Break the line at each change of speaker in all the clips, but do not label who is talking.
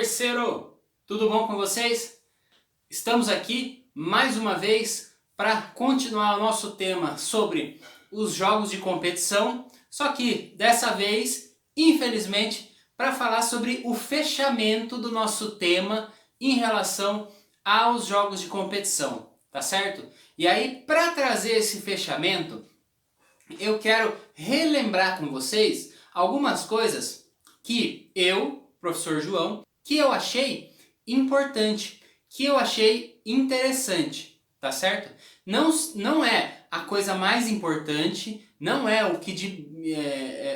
parceiro! Tudo bom com vocês? Estamos aqui mais uma vez para continuar o nosso tema sobre os jogos de competição, só que dessa vez, infelizmente, para falar sobre o fechamento do nosso tema em relação aos jogos de competição, tá certo? E aí, para trazer esse fechamento, eu quero relembrar com vocês algumas coisas que eu, professor João, que eu achei importante, que eu achei interessante, tá certo? Não é a coisa mais importante, não é o que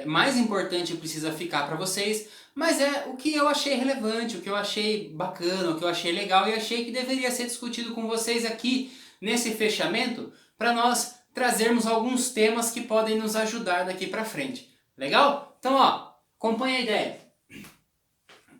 mais importante precisa ficar para vocês, mas é o que eu achei relevante, o que eu achei bacana, o que eu achei legal e achei que deveria ser discutido com vocês aqui nesse fechamento para nós trazermos alguns temas que podem nos ajudar daqui para frente. Legal? Então, ó, acompanha a ideia.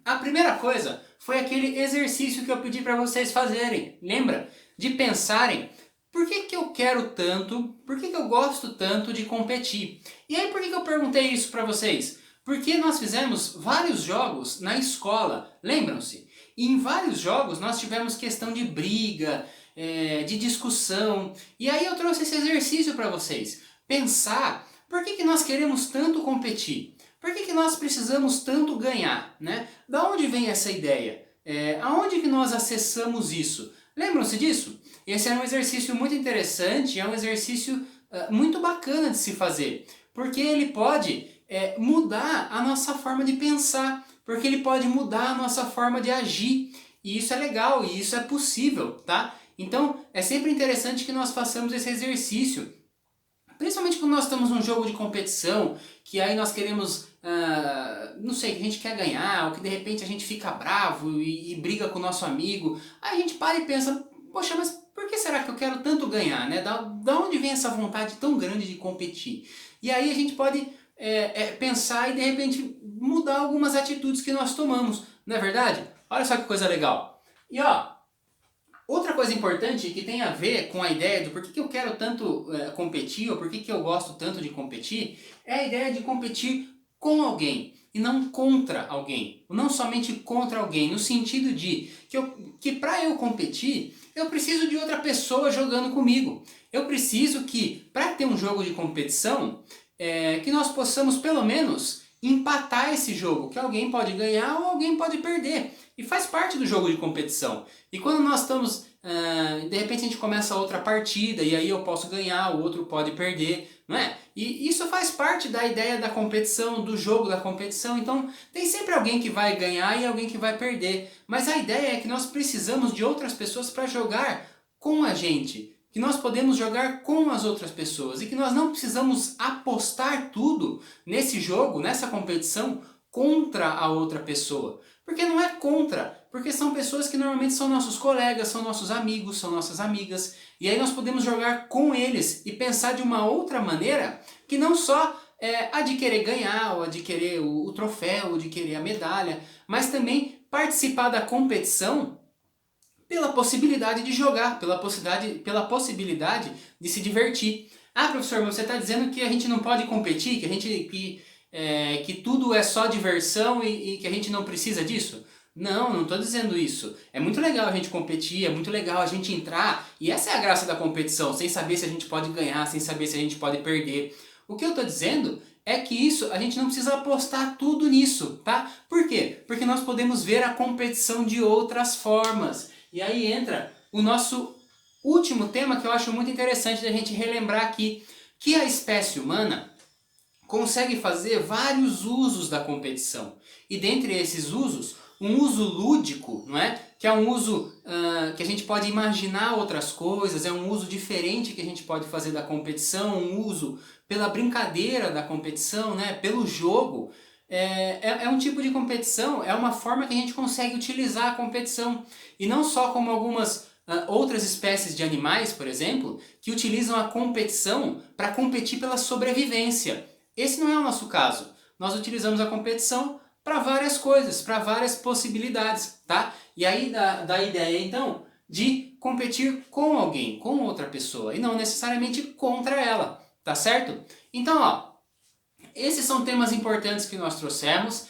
A primeira coisa foi aquele exercício que eu pedi para vocês fazerem. Lembra? De pensarem por que eu quero tanto, por que eu gosto tanto de competir. E aí por que eu perguntei isso para vocês? Porque nós fizemos vários jogos na escola, lembram-se? E em vários jogos nós tivemos questão de briga, de discussão. E aí eu trouxe esse exercício para vocês. Pensar por que nós queremos tanto competir. Por que nós precisamos tanto ganhar, né? Da onde vem essa ideia? Aonde que nós acessamos isso? Lembram-se disso? Esse é um exercício muito interessante, é um exercício muito bacana de se fazer, porque ele pode mudar a nossa forma de pensar, porque ele pode mudar a nossa forma de agir, e isso é legal, e isso é possível, tá? Então, é sempre interessante que nós façamos esse exercício, principalmente quando nós estamos num jogo de competição, que aí nós queremos, não sei, que a gente quer ganhar, ou que de repente a gente fica bravo e briga com o nosso amigo. Aí a gente para e pensa, poxa, mas por que será que eu quero tanto ganhar, né? Da onde vem essa vontade tão grande de competir? E aí a gente pode pensar e de repente mudar algumas atitudes que nós tomamos, não é verdade? Olha só que coisa legal. E ó, outra coisa importante que tem a ver com a ideia do por que eu quero tanto competir ou por que eu gosto tanto de competir é a ideia de competir com alguém e não contra alguém. Não somente contra alguém, no sentido de que para eu competir eu preciso de outra pessoa jogando comigo. Eu preciso que, para ter um jogo de competição, que nós possamos pelo menos empatar esse jogo, que alguém pode ganhar ou alguém pode perder. E faz parte do jogo de competição. E quando nós estamos, de repente a gente começa outra partida e aí eu posso ganhar, o outro pode perder, não é? E isso faz parte da ideia da competição, do jogo da competição. Então tem sempre alguém que vai ganhar e alguém que vai perder. Mas a ideia é que nós precisamos de outras pessoas para jogar com a gente. Que nós podemos jogar com as outras pessoas e que nós não precisamos apostar tudo nesse jogo, nessa competição, contra a outra pessoa. Porque não é contra, porque são pessoas que normalmente são nossos colegas, são nossos amigos, são nossas amigas. E aí nós podemos jogar com eles e pensar de uma outra maneira que não só a de querer ganhar, ou a de querer o troféu, ou de querer a medalha, mas também participar da competição pela possibilidade de jogar, pela possibilidade de se divertir. Ah, professor, você está dizendo que a gente não pode competir, que tudo é só diversão e que a gente não precisa disso? Não estou dizendo isso. É muito legal a gente competir, é muito legal a gente entrar, e essa é a graça da competição, sem saber se a gente pode ganhar, sem saber se a gente pode perder. O que eu estou dizendo é que isso, a gente não precisa apostar tudo nisso, tá? Por quê? Porque nós podemos ver a competição de outras formas. E aí entra o nosso último tema que eu acho muito interessante da gente relembrar aqui, que a espécie humana consegue fazer vários usos da competição. E dentre esses usos, um uso lúdico, não é? Que é um uso que a gente pode imaginar outras coisas, é um uso diferente que a gente pode fazer da competição, um uso pela brincadeira da competição, né? Pelo jogo. É um tipo de competição, é uma forma que a gente consegue utilizar a competição. E não só como algumas outras espécies de animais, por exemplo, que utilizam a competição para competir pela sobrevivência. Esse não é o nosso caso. Nós utilizamos a competição para várias coisas, para várias possibilidades, tá? E aí da ideia, então, de competir com alguém, com outra pessoa, e não necessariamente contra ela, tá certo? Então, ó, esses são temas importantes que nós trouxemos.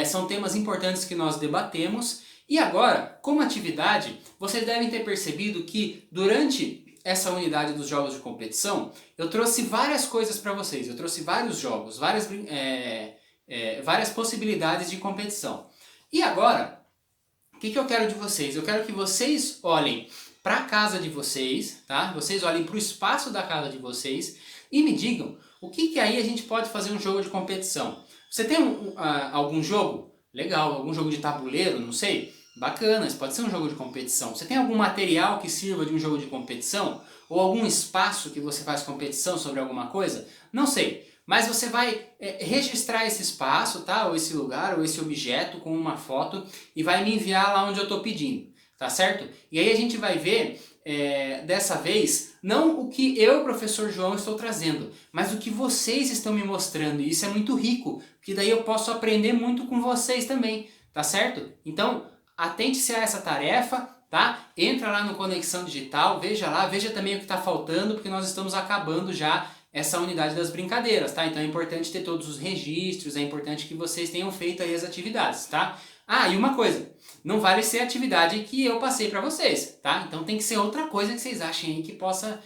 são temas importantes que nós debatemos. E agora, como atividade, vocês devem ter percebido que durante essa unidade dos jogos de competição, eu trouxe várias coisas para vocês, eu trouxe vários jogos, várias possibilidades de competição. E agora, o que eu quero de vocês? Eu quero que vocês olhem para a casa de vocês, tá? Vocês olhem para o espaço da casa de vocês e me digam o que aí a gente pode fazer um jogo de competição. Você tem algum jogo? Legal, algum jogo de tabuleiro, não sei? Bacana, isso pode ser um jogo de competição. Você tem algum material que sirva de um jogo de competição? Ou algum espaço que você faz competição sobre alguma coisa? Não sei, mas você vai registrar esse espaço, tá? Ou esse lugar, ou esse objeto com uma foto e vai me enviar lá onde eu estou pedindo, tá certo? E aí a gente vai ver, dessa vez, não o que eu, professor João, estou trazendo, mas o que vocês estão me mostrando. E isso é muito rico, porque daí eu posso aprender muito com vocês também, tá certo? Então, atente-se a essa tarefa, tá? Entra lá no Conexão Digital, veja lá, veja também o que está faltando, porque nós estamos acabando já essa unidade das brincadeiras, tá? Então é importante ter todos os registros, é importante que vocês tenham feito aí as atividades, tá? Ah, e uma coisa, não vale ser a atividade que eu passei para vocês, tá? Então tem que ser outra coisa que vocês achem aí que possa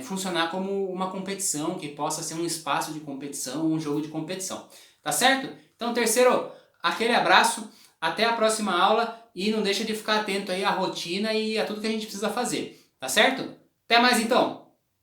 funcionar como uma competição, que possa ser um espaço de competição, um jogo de competição, tá certo? Então, terceiro, aquele abraço. Até a próxima aula e não deixa de ficar atento aí à rotina e a tudo que a gente precisa fazer, tá certo? Até mais então!